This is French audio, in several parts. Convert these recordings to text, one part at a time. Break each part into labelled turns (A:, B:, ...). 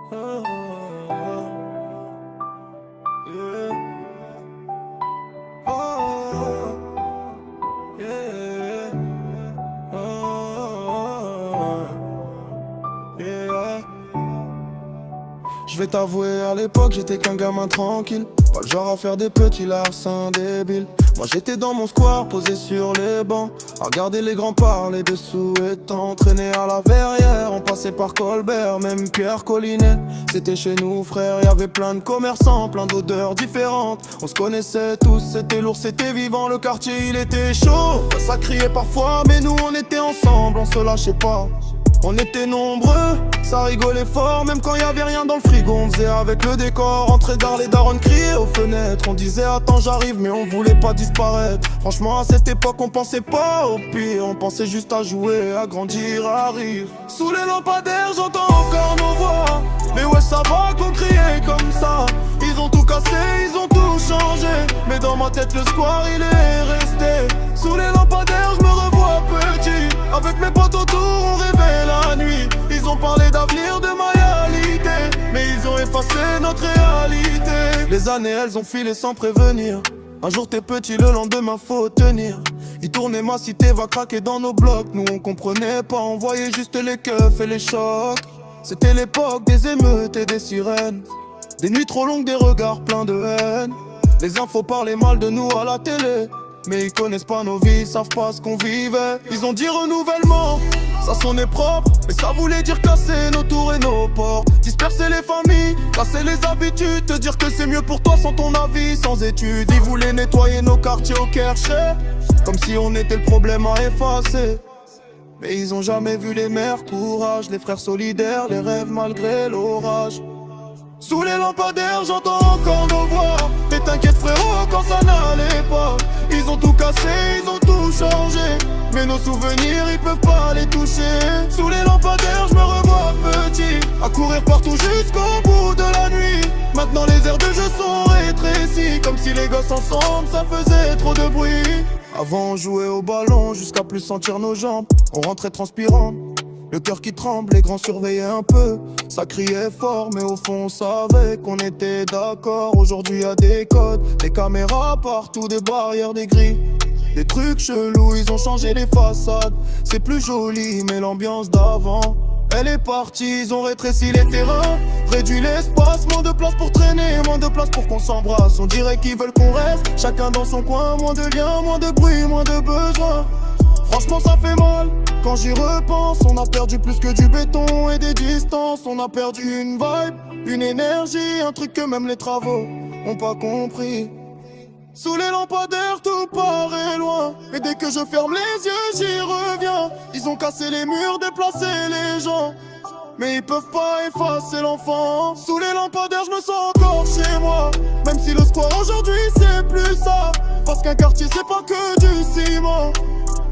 A: Oh, yeah. Oh, yeah. Oh, yeah. Je vais t'avouer, à l'époque j'étais qu'un gamin tranquille, pas le genre à faire des petits larcins débiles. Moi j'étais dans mon square, posé sur les bancs, à regarder les grands parler de sous-étant. Traîné à la verrière, on passait par Colbert, même Pierre Collinet. C'était chez nous frère, y'avait plein de commerçants, plein d'odeurs différentes. On se connaissait tous, c'était lourd, c'était vivant. Le quartier il était chaud, ça criait parfois, mais nous on était ensemble, on se lâchait pas. On était nombreux, ça rigolait fort, même quand y avait rien dans le frigo, on faisait avec le décor. Entrée d'art, les darons criaient aux fenêtres, on disait attends j'arrive, mais on voulait pas disparaître. Franchement à cette époque on pensait pas au pire, on pensait juste à jouer, à grandir, à rire. Sous les lampadaires j'entends encore nos voix, mais ouais ça va qu'on criait comme ça. Ils ont tout cassé, ils ont tout changé, mais dans ma tête le square il est resté. Sous les lampadaires je me revois petit, avec mes potes autour on rêvait la nuit. Ils ont parlé d'avenir, de ma réalité, mais ils ont effacé notre réalité. Les années elles ont filé sans prévenir. Un jour t'es petit, le lendemain faut tenir. Ils tournaient ma cité, va craquer dans nos blocs. Nous on comprenait pas, on voyait juste les keufs et les chocs. C'était l'époque des émeutes et des sirènes, des nuits trop longues, des regards pleins de haine. Les infos parlaient mal de nous à la télé, mais ils connaissent pas nos vies, ils savent pas ce qu'on vivait. Ils ont dit renouvellement, ça sonnait propre, mais ça voulait dire casser nos tours et nos portes. Disperser les familles, casser les habitudes, te dire que c'est mieux pour toi sans ton avis, sans études. Ils voulaient nettoyer nos quartiers au Kercher, comme si on était le problème à effacer. Mais ils ont jamais vu les mères courage, les frères solidaires, les rêves malgré l'orage. Sous les lampadaires j'entends encore nos voix, mais t'inquiète frérot quand ça n'allait pas. Ils ont tout cassé, ils ont tout changé, mais nos souvenirs ils peuvent pas les toucher. Sous les lampadaires je me revois petit, à courir partout jusqu'au bout de la nuit. Maintenant les aires de jeu sont rétrécies, comme si les gosses ensemble ça faisait trop de bruit. Avant on jouait au ballon jusqu'à plus sentir nos jambes, on rentrait transpirant, le cœur qui tremble, les grands surveillaient un peu. Ça criait fort, mais au fond on savait qu'on était d'accord. Aujourd'hui y'a des codes, des caméras partout, des barrières, des grilles, des trucs chelous, ils ont changé les façades. C'est plus joli, mais l'ambiance d'avant elle est partie, ils ont rétréci les terrains, réduit l'espace, moins de place pour traîner, moins de place pour qu'on s'embrasse. On dirait qu'ils veulent qu'on reste, chacun dans son coin, moins de liens, moins de bruit, moins de besoin. Franchement ça fait mal, quand j'y repense. On a perdu plus que du béton et des distances. On a perdu une vibe, une énergie, un truc que même les travaux ont pas compris. Sous les lampadaires tout paraît loin, et dès que je ferme les yeux j'y reviens. Ils ont cassé les murs, déplacé les gens, mais ils peuvent pas effacer l'enfant. Sous les lampadaires je me sens encore chez moi, même si le square aujourd'hui c'est plus ça. Parce qu'un quartier c'est pas que du ciment,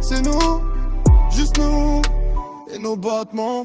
A: c'est nous, juste nous et nos battements.